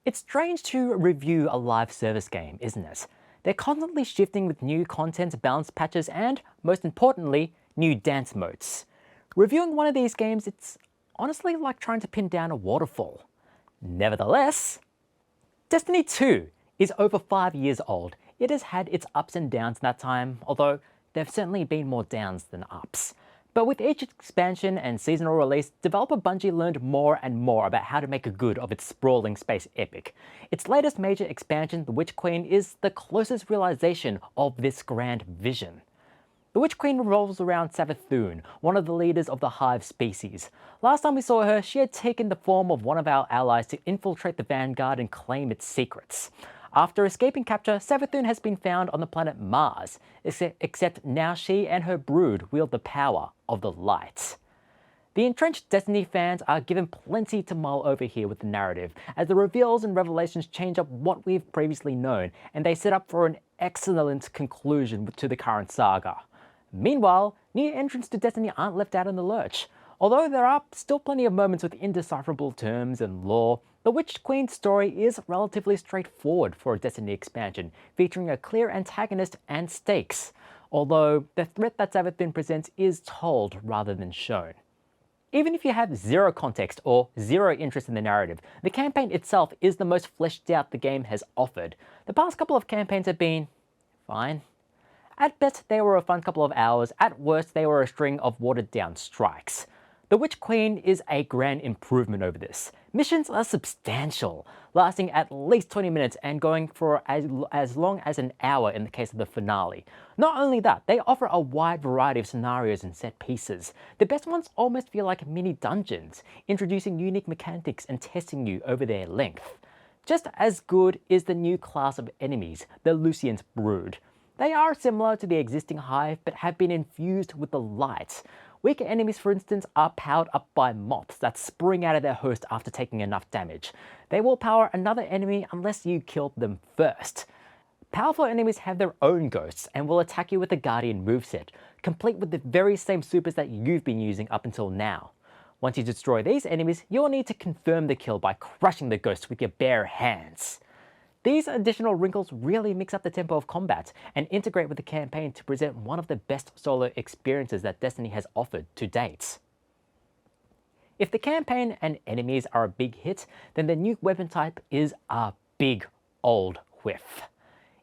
It's strange to review a live service game, isn't it? They're constantly shifting with new content, balance patches, and, most importantly, new dance modes. Reviewing one of these games, it's honestly like trying to pin down a waterfall. Nevertheless, Destiny 2 is over 5 years old. It has had its ups and downs in that time, although there have certainly been more downs than ups. But with each expansion and seasonal release, developer Bungie learned more and more about how to make a good of its sprawling space epic. Its latest major expansion, the Witch Queen, is the closest realization of this grand vision. The Witch Queen revolves around Savathûn, one of the leaders of the Hive species. Last time we saw her, she had taken the form of one of our allies to infiltrate the Vanguard and claim its secrets. After escaping capture, Savathûn has been found on the planet Mars, except now she and her brood wield the power of the light. The entrenched Destiny fans are given plenty to mull over here with the narrative, as the reveals and revelations change up what we've previously known, and they set up for an excellent conclusion to the current saga. Meanwhile, new entrants to Destiny aren't left out in the lurch. Although there are still plenty of moments with indecipherable terms and lore, the Witch Queen's story is relatively straightforward for a Destiny expansion, featuring a clear antagonist and stakes, although the threat that Savathûn presents is told rather than shown. Even if you have zero context or zero interest in the narrative, the campaign itself is the most fleshed out the game has offered. The past couple of campaigns have been fine. At best, they were a fun couple of hours. At worst, they were a string of watered-down strikes. The Witch Queen is a grand improvement over this. Missions are substantial, lasting at least 20 minutes and going for as long as an hour in the case of the finale. Not only that, they offer a wide variety of scenarios and set pieces. The best ones almost feel like mini dungeons, introducing unique mechanics and testing you over their length. Just as good is the new class of enemies, the Lucian's Brood. They are similar to the existing Hive, but have been infused with the light. Weaker enemies, for instance, are powered up by moths that spring out of their host after taking enough damage. They will power another enemy unless you kill them first. Powerful enemies have their own ghosts and will attack you with the Guardian moveset, complete with the very same supers that you've been using up until now. Once you destroy these enemies, you'll need to confirm the kill by crushing the ghosts with your bare hands. These additional wrinkles really mix up the tempo of combat and integrate with the campaign to present one of the best solo experiences that Destiny has offered to date. If the campaign and enemies are a big hit, then the new weapon type is a big old whiff.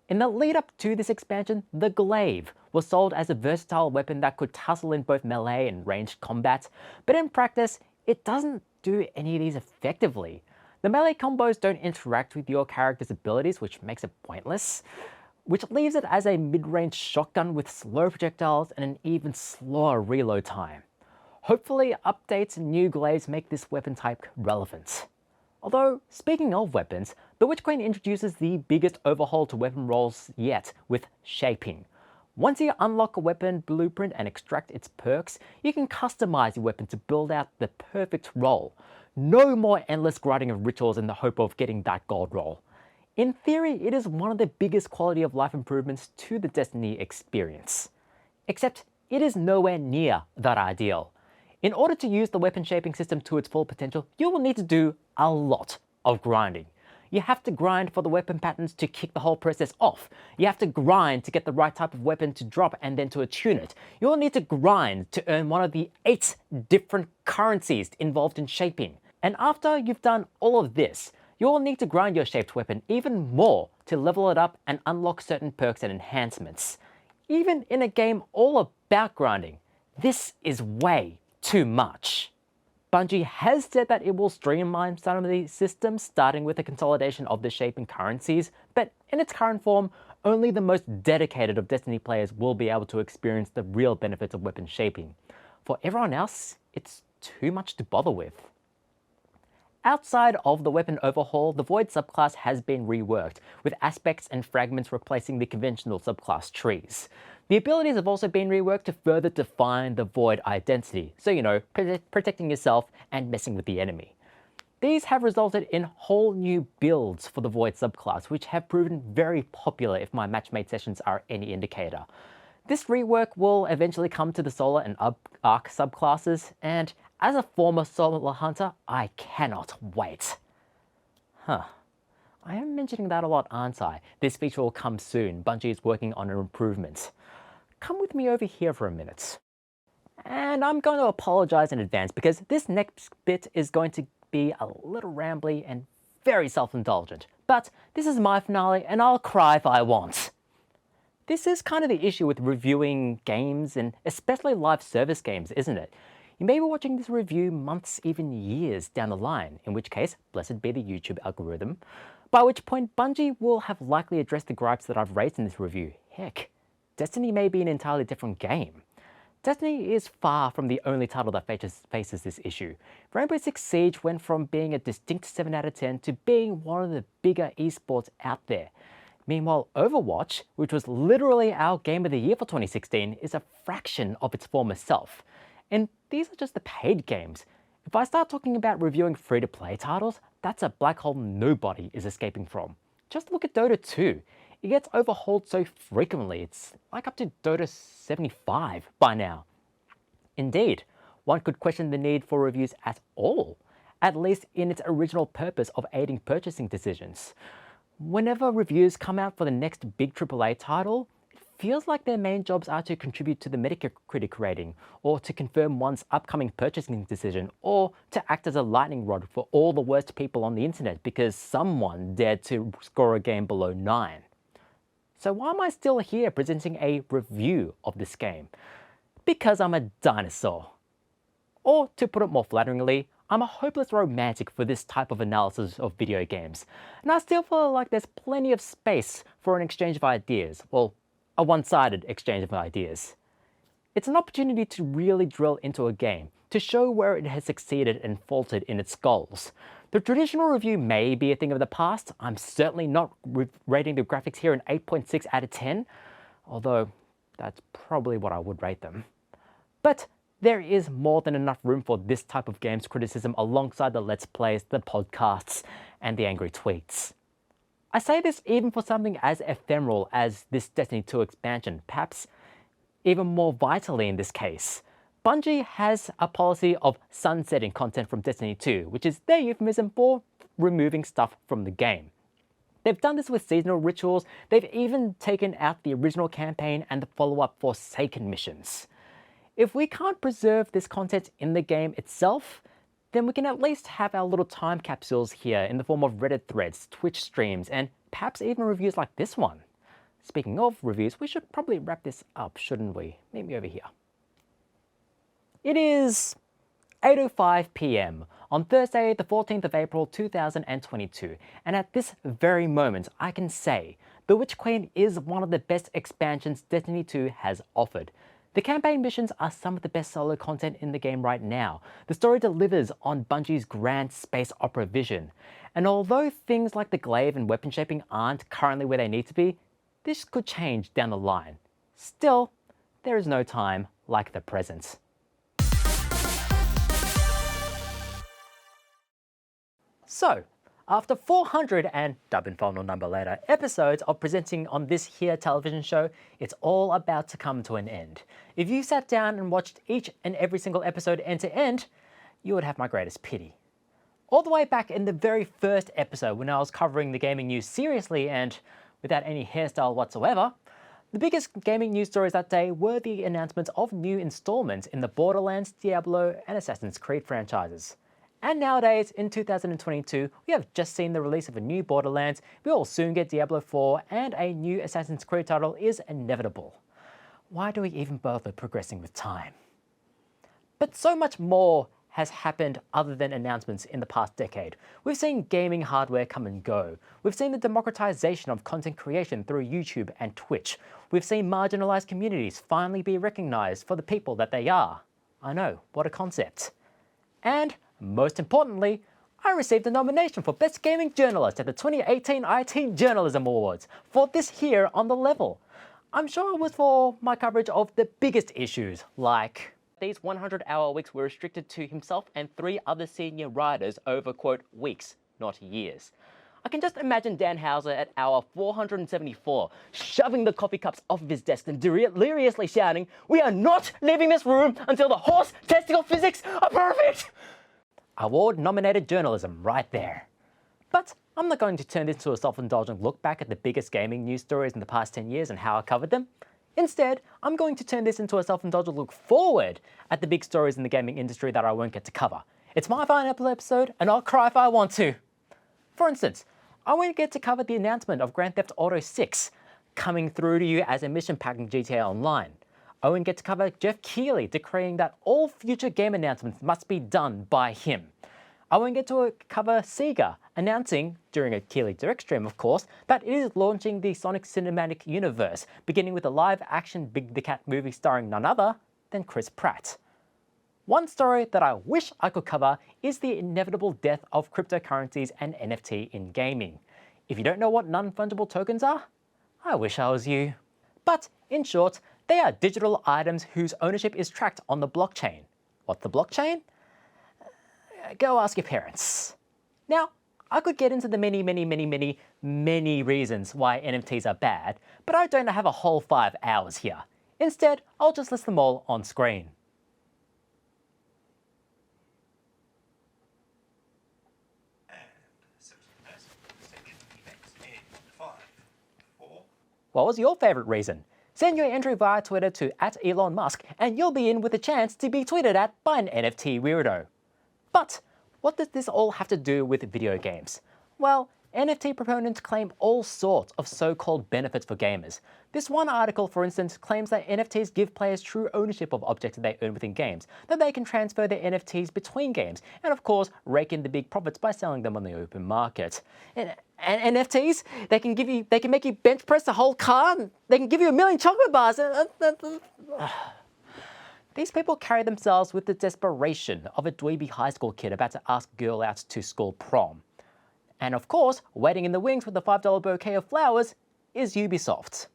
In the lead up to this expansion, the glaive was sold as a versatile weapon that could tussle in both melee and ranged combat, but in practice, it doesn't do any of these effectively. The melee combos don't interact with your character's abilities, which makes it pointless, which leaves it as a mid-range shotgun with slow projectiles and an even slower reload time. Hopefully, updates and new glaives make this weapon type relevant. Although, speaking of weapons, the Witch Queen introduces the biggest overhaul to weapon roles yet with shaping. Once you unlock a weapon blueprint and extract its perks, you can customize your weapon to build out the perfect role. No more endless grinding of rituals in the hope of getting that gold roll. In theory, it is one of the biggest quality of life improvements to the Destiny experience. Except, it is nowhere near that ideal. In order to use the weapon shaping system to its full potential, you will need to do a lot of grinding. You have to grind for the weapon patterns to kick the whole process off. You have to grind to get the right type of weapon to drop and then to attune it. You will need to grind to earn one of the 8 different currencies involved in shaping. And after you've done all of this, you will need to grind your shaped weapon even more to level it up and unlock certain perks and enhancements. Even in a game all about grinding, this is way too much. Bungie has said that it will streamline some of these systems, starting with the consolidation of the shaping currencies, but in its current form, only the most dedicated of Destiny players will be able to experience the real benefits of weapon shaping. For everyone else, it's too much to bother with. Outside of the weapon overhaul, the Void subclass has been reworked, with aspects and fragments replacing the conventional subclass trees. The abilities have also been reworked to further define the Void identity, so protecting yourself and messing with the enemy. These have resulted in whole new builds for the Void subclass, which have proven very popular if my matchmade sessions are any indicator. This rework will eventually come to the Solar and Arc subclasses, and as a former Solar Hunter, I cannot wait. I am mentioning that a lot, aren't I? This feature will come soon. Bungie is working on an improvement. Come with me over here for a minute. And I'm going to apologize in advance because this next bit is going to be a little rambly and very self-indulgent. But this is my finale and I'll cry if I want. This is kind of the issue with reviewing games, and especially live service games, isn't it? You may be watching this review months, even years down the line, in which case, blessed be the YouTube algorithm, by which point Bungie will have likely addressed the gripes that I've raised in this review. Heck, Destiny may be an entirely different game. Destiny is far from the only title that faces this issue. Rainbow Six Siege went from being a distinct 7 out of 10 to being one of the bigger esports out there. Meanwhile, Overwatch, which was literally our Game of the Year for 2016, is a fraction of its former self. And these are just the paid games. If I start talking about reviewing free-to-play titles, that's a black hole nobody is escaping from. Just look at Dota 2. It gets overhauled so frequently, it's like up to Dota 75 by now. Indeed, one could question the need for reviews at all, at least in its original purpose of aiding purchasing decisions. Whenever reviews come out for the next big AAA title, it feels like their main jobs are to contribute to the Metacritic rating, or to confirm one's upcoming purchasing decision, or to act as a lightning rod for all the worst people on the internet because someone dared to score a game below 9. So why am I still here presenting a review of this game? Because I'm a dinosaur. Or to put it more flatteringly, I'm a hopeless romantic for this type of analysis of video games, and I still feel like there's plenty of space for an exchange of ideas, well, a one-sided exchange of ideas. It's an opportunity to really drill into a game, to show where it has succeeded and faltered in its goals. The traditional review may be a thing of the past. I'm certainly not rating the graphics here an 8.6 out of 10, although that's probably what I would rate them. But there is more than enough room for this type of games criticism alongside the Let's Plays, the podcasts, and the angry tweets. I say this even for something as ephemeral as this Destiny 2 expansion, perhaps even more vitally in this case. Bungie has a policy of sunsetting content from Destiny 2, which is their euphemism for removing stuff from the game. They've done this with seasonal rituals, they've even taken out the original campaign and the follow-up Forsaken missions. If we can't preserve this content in the game itself, then we can at least have our little time capsules here in the form of Reddit threads, Twitch streams, and perhaps even reviews like this one. Speaking of reviews, we should probably wrap this up, shouldn't we? Meet me over here. It is 8:05 PM on Thursday, the 14th of April 2022, and at this very moment, I can say The Witch Queen is one of the best expansions Destiny 2 has offered. The campaign missions are some of the best solo content in the game right now. The story delivers on Bungie's grand space opera vision. And although things like the glaive and weapon shaping aren't currently where they need to be, this could change down the line. Still, there is no time like the present. So, after 400 and dubbing final number later episodes of presenting on this here television show, it's all about to come to an end. If you sat down and watched each and every single episode end to end, you would have my greatest pity. All the way back in the very first episode when I was covering the gaming news seriously and without any hairstyle whatsoever, the biggest gaming news stories that day were the announcements of new installments in the Borderlands, Diablo, and Assassin's Creed franchises. And nowadays, in 2022, we have just seen the release of a new Borderlands, we will soon get Diablo 4, and a new Assassin's Creed title is inevitable. Why do we even bother progressing with time? But so much more has happened other than announcements in the past decade. We've seen gaming hardware come and go. We've seen the democratization of content creation through YouTube and Twitch. We've seen marginalized communities finally be recognized for the people that they are. I know, what a concept. And most importantly, I received a nomination for Best Gaming Journalist at the 2018 IT Journalism Awards for this here on The Level. I'm sure it was for my coverage of the biggest issues, like these 100-hour weeks were restricted to himself and 3 other senior writers over, quote, weeks, not years. I can just imagine Dan Houser at hour 474, shoving the coffee cups off of his desk and deliriously shouting, "We are not leaving this room until the horse testicle physics are perfect!" Award-nominated journalism right there. But I'm not going to turn this into a self-indulgent look back at the biggest gaming news stories in the past 10 years and how I covered them. Instead, I'm going to turn this into a self-indulgent look forward at the big stories in the gaming industry that I won't get to cover. It's my final episode, and I'll cry if I want to. For instance, I won't get to cover the announcement of Grand Theft Auto 6 coming through to you as a mission pack in GTA Online. I won't get to cover Jeff Keighley decreeing that all future game announcements must be done by him. I won't get to cover Sega announcing, during a Keighley Direct stream of course, that it is launching the Sonic Cinematic Universe, beginning with a live-action Big the Cat movie starring none other than Chris Pratt. One story that I wish I could cover is the inevitable death of cryptocurrencies and NFT in gaming. If you don't know what non-fungible tokens are, I wish I was you. But in short, they are digital items whose ownership is tracked on the blockchain. What's the blockchain? Go ask your parents. Now, I could get into the many reasons why NFTs are bad, but I don't have a whole 5 hours here. Instead, I'll just list them all on screen. What was your favorite reason? Send your entry via Twitter to @ElonMusk and you'll be in with a chance to be tweeted at by an NFT weirdo. But what does this all have to do with video games? Well, NFT proponents claim all sorts of so-called benefits for gamers. This one article, for instance, claims that NFTs give players true ownership of objects that they earn within games, that they can transfer their NFTs between games, and of course, rake in the big profits by selling them on the open market. And NFTs, they can make you bench press a whole car, and they can give you 1,000,000 chocolate bars. These people carry themselves with the desperation of a dweeby high school kid about to ask a girl out to school prom. And of course, waiting in the wings with a $5 bouquet of flowers is Ubisoft.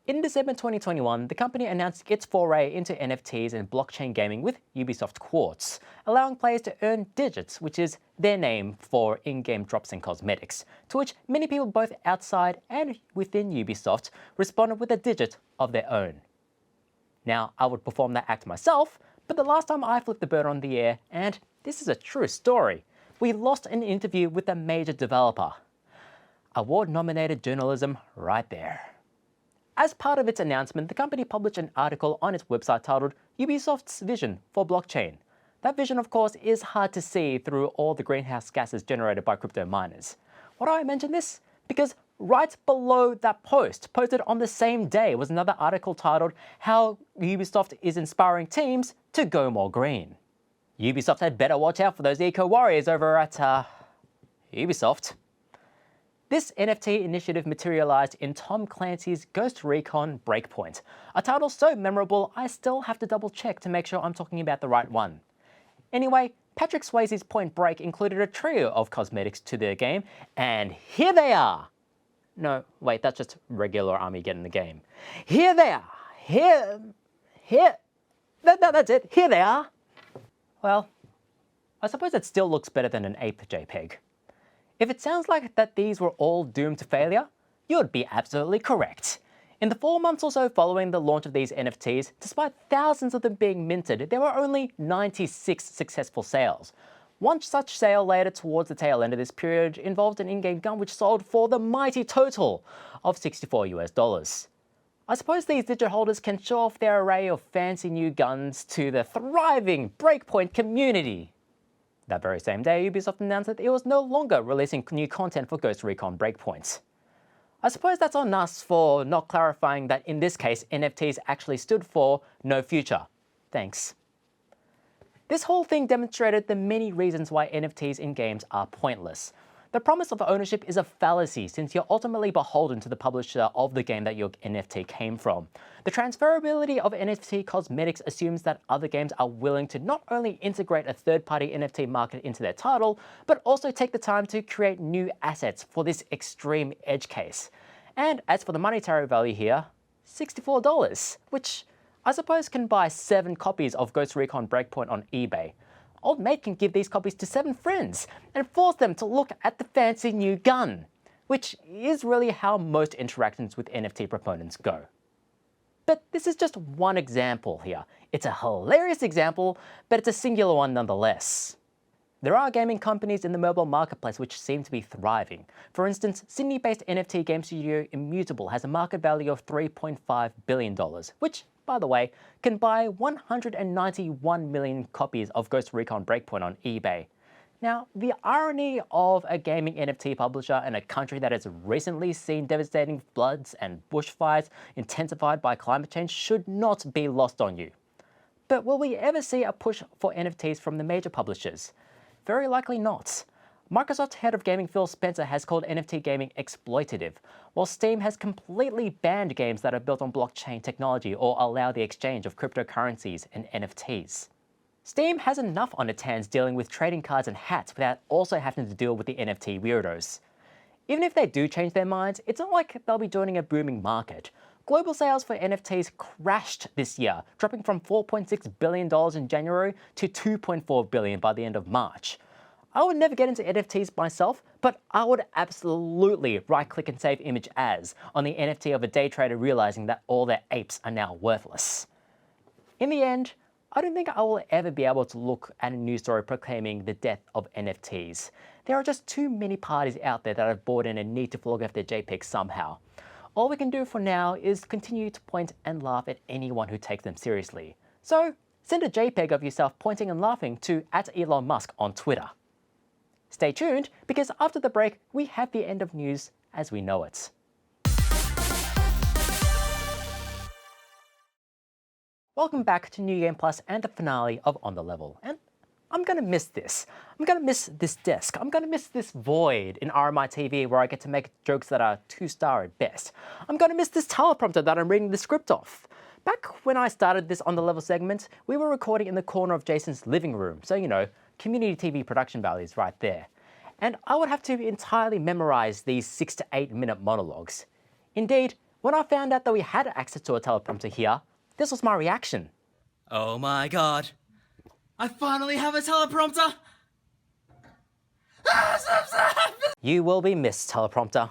In December 2021, the company announced its foray into NFTs and blockchain gaming with Ubisoft Quartz, allowing players to earn digits, which is their name for in-game drops and cosmetics, to which many people both outside and within Ubisoft responded with a digit of their own. Now, I would perform that act myself, but the last time I flipped the bird on the air, and this is a true story, we lost an interview with a major developer. Award-nominated journalism right there. As part of its announcement, the company published an article on its website titled Ubisoft's Vision for Blockchain. That vision, of course, is hard to see through all the greenhouse gases generated by crypto miners. Why do I mention this? Because right below that post, posted on the same day, was another article titled How Ubisoft is Inspiring Teams to Go More Green. Ubisoft had better watch out for those eco-warriors over at Ubisoft. This NFT initiative materialized in Tom Clancy's Ghost Recon Breakpoint, a title so memorable I still have to double check to make sure I'm talking about the right one. Anyway, Patrick Swayze's Point Break included a trio of cosmetics to their game, and here they are. No, wait, that's just regular army getting the game. Here they are. That's it. Here they are. Well, I suppose it still looks better than an ape JPEG. If it sounds like that these were all doomed to failure, you'd be absolutely correct. In the 4 months or so following the launch of these NFTs, despite thousands of them being minted, there were only 96 successful sales. One such sale later towards the tail end of this period involved an in-game gun which sold for the mighty total of $64 US. I suppose these digit holders can show off their array of fancy new guns to the thriving Breakpoint community. That very same day, Ubisoft announced that it was no longer releasing new content for Ghost Recon Breakpoint. I suppose that's on us for not clarifying that in this case, NFTs actually stood for no future. Thanks. This whole thing demonstrated the many reasons why NFTs in games are pointless. The promise of ownership is a fallacy since you're ultimately beholden to the publisher of the game that your NFT came from. The transferability of NFT cosmetics assumes that other games are willing to not only integrate a third-party NFT market into their title, but also take the time to create new assets for this extreme edge case. And as for the monetary value here, $64, which I suppose can buy 7 copies of Ghost Recon Breakpoint on eBay. Old mate can give these copies to 7 friends and force them to look at the fancy new gun, which is really how most interactions with NFT proponents go. But this is just one example here. It's a hilarious example, but it's a singular one nonetheless. There are gaming companies in the mobile marketplace which seem to be thriving. For instance, Sydney-based NFT game studio Immutable has a market value of $3.5 billion, which, by the way, can buy 191 million copies of Ghost Recon Breakpoint on eBay. Now, the irony of a gaming NFT publisher in a country that has recently seen devastating floods and bushfires intensified by climate change should not be lost on you. But will we ever see a push for NFTs from the major publishers? Very likely not. Microsoft's head of gaming Phil Spencer has called NFT gaming exploitative, while Steam has completely banned games that are built on blockchain technology or allow the exchange of cryptocurrencies and NFTs. Steam has enough on its hands dealing with trading cards and hats without also having to deal with the NFT weirdos. Even if they do change their minds, it's not like they'll be joining a booming market. Global sales for NFTs crashed this year, dropping from $4.6 billion in January to $2.4 billion by the end of March. I would never get into NFTs myself, but I would absolutely right-click and save image as on the NFT of a day trader realizing that all their apes are now worthless. In the end, I don't think I will ever be able to look at a news story proclaiming the death of NFTs. There are just too many parties out there that have bought in and need to photograph their JPEGs somehow. All we can do for now is continue to point and laugh at anyone who takes them seriously. So send a JPEG of yourself pointing and laughing to @Elon Musk on Twitter. Stay tuned, because after the break, we have the end of news as we know it. Welcome back to New Game Plus and the finale of On The Level. And I'm gonna miss this. I'm gonna miss this desk. I'm gonna miss this void in RMI TV where I get to make jokes that are 2-star at best. I'm gonna miss this teleprompter that I'm reading the script off. Back when I started this On The Level segment, we were recording in the corner of Jason's living room, so you know, community TV production values right there. And I would have to entirely memorize these 6 to 8 minute monologues. Indeed, when I found out that we had access to a teleprompter here, this was my reaction. Oh my god. I finally have a teleprompter! You will be missed, teleprompter.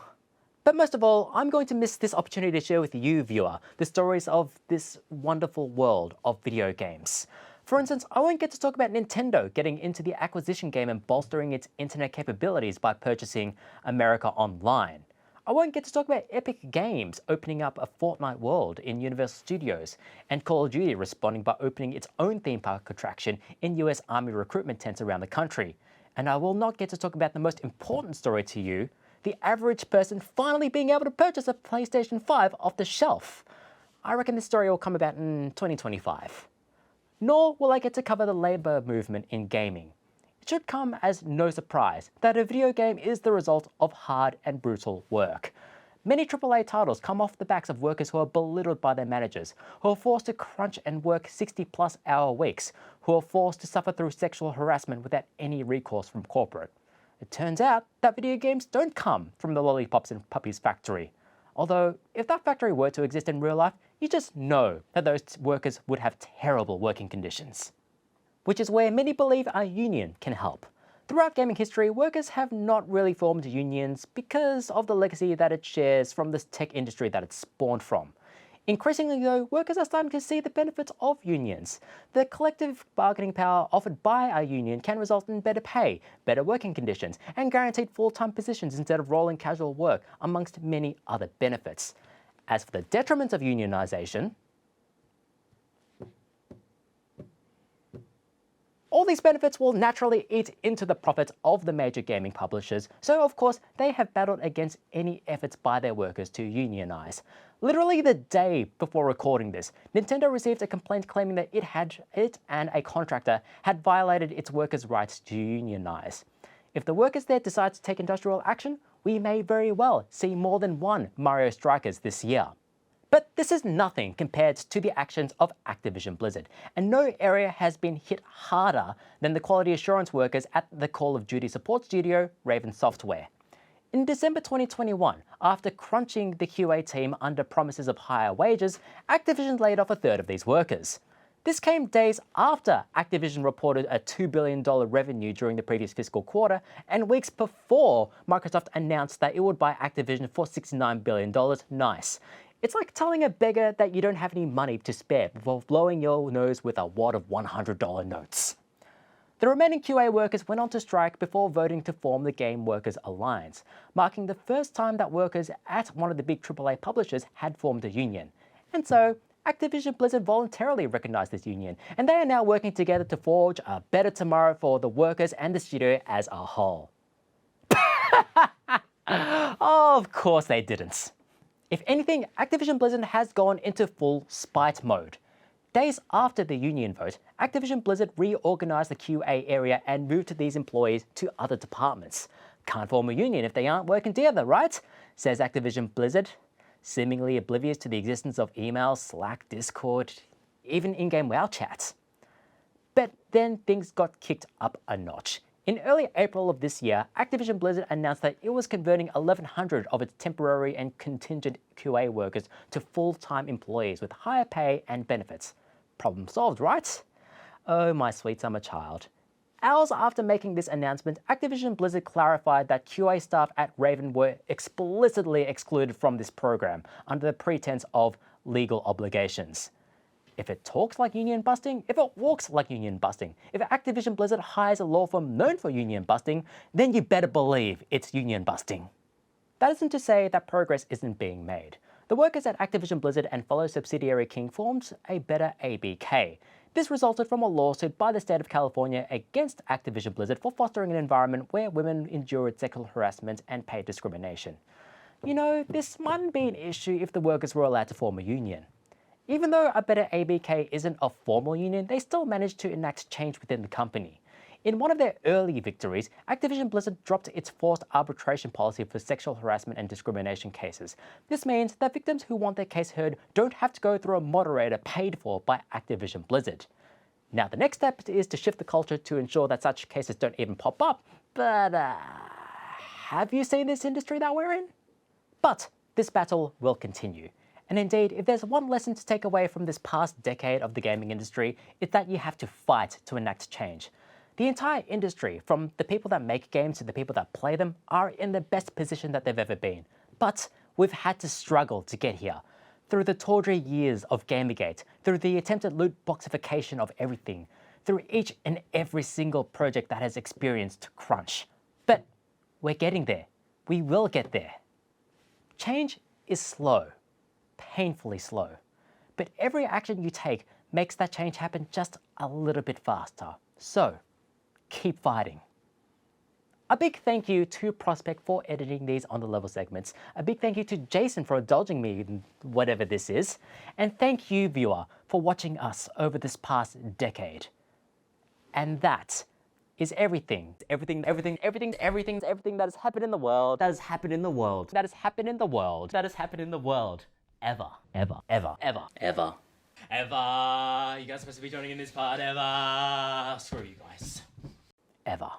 But most of all, I'm going to miss this opportunity to share with you, viewer, the stories of this wonderful world of video games. For instance, I won't get to talk about Nintendo getting into the acquisition game and bolstering its internet capabilities by purchasing America Online. I won't get to talk about Epic Games opening up a Fortnite world in Universal Studios, and Call of Duty responding by opening its own theme park attraction in US Army recruitment tents around the country. And I will not get to talk about the most important story to you, the average person finally being able to purchase a PlayStation 5 off the shelf. I reckon this story will come about in 2025. Nor will I get to cover the labour movement in gaming. It should come as no surprise that a video game is the result of hard and brutal work. Many AAA titles come off the backs of workers who are belittled by their managers, who are forced to crunch and work 60+ hour weeks, who are forced to suffer through sexual harassment without any recourse from corporate. It turns out that video games don't come from the lollipops and puppies factory. Although, if that factory were to exist in real life, you just know that those workers would have terrible working conditions. Which is where many believe a union can help. Throughout gaming history, workers have not really formed unions because of the legacy that it shares from the tech industry that it spawned from. Increasingly though, workers are starting to see the benefits of unions. The collective bargaining power offered by a union can result in better pay, better working conditions, and guaranteed full-time positions instead of rolling casual work, amongst many other benefits. As for the detriments of unionisation, All these benefits will naturally eat into the profits of the major gaming publishers, so of course they have battled against any efforts by their workers to unionize. Literally the day before recording this, Nintendo received a complaint claiming that it and a contractor had violated its workers' rights to unionize. If the workers there decide to take industrial action, we may very well see more than one Mario Strikers this year. But this is nothing compared to the actions of Activision Blizzard, and no area has been hit harder than the quality assurance workers at the Call of Duty support studio, Raven Software. In December 2021, after crunching the QA team under promises of higher wages, Activision laid off a third of these workers. This came days after Activision reported a $2 billion revenue during the previous fiscal quarter, and weeks before Microsoft announced that it would buy Activision for $69 billion. Nice. It's like telling a beggar that you don't have any money to spare before blowing your nose with a wad of $100 notes. The remaining QA workers went on to strike before voting to form the Game Workers Alliance, marking the first time that workers at one of the big AAA publishers had formed a union. And so, Activision Blizzard voluntarily recognized this union, and they are now working together to forge a better tomorrow for the workers and the studio as a whole. Of course they didn't. If anything, Activision Blizzard has gone into full spite mode. Days after the union vote, Activision Blizzard reorganized the QA area and moved these employees to other departments. Can't form a union if they aren't working together, right? Says Activision Blizzard, seemingly oblivious to the existence of email, Slack, Discord, even in-game WoW chats. But then things got kicked up a notch. In early April of this year, Activision Blizzard announced that it was converting 1,100 of its temporary and contingent QA workers to full-time employees with higher pay and benefits. Problem solved, right? Oh, my sweet summer child. Hours after making this announcement, Activision Blizzard clarified that QA staff at Raven were explicitly excluded from this program under the pretense of legal obligations. If it talks like union busting, if it walks like union busting, if Activision Blizzard hires a law firm known for union busting, then you better believe it's union busting. That isn't to say that progress isn't being made. The workers at Activision Blizzard and fellow subsidiary King formed a better ABK. This resulted from a lawsuit by the state of California against Activision Blizzard for fostering an environment where women endured sexual harassment and pay discrimination. You know, this mightn't be an issue if the workers were allowed to form a union. Even though a better ABK isn't a formal union, they still managed to enact change within the company. In one of their early victories, Activision Blizzard dropped its forced arbitration policy for sexual harassment and discrimination cases. This means that victims who want their case heard don't have to go through a moderator paid for by Activision Blizzard. Now the next step is to shift the culture to ensure that such cases don't even pop up, but have you seen this industry that we're in? But this battle will continue. And indeed, if there's one lesson to take away from this past decade of the gaming industry, it's that you have to fight to enact change. The entire industry, from the people that make games to the people that play them, are in the best position that they've ever been. But we've had to struggle to get here. Through the tawdry years of Gamergate, through the attempted loot boxification of everything, through each and every single project that has experienced crunch. But we're getting there. We will get there. Change is slow. Painfully slow. But every action you take makes that change happen just a little bit faster. So, keep fighting. A big thank you to Prospect for editing these on the level segments. A big thank you to Jason for indulging me in whatever this is. And thank you, viewer, for watching us over this past decade. And that is everything that has happened in the world. That has happened in the world. That has happened in the world. That has happened in the world. Ever. You guys are supposed to be joining in this part. Ever. Screw you guys. Ever.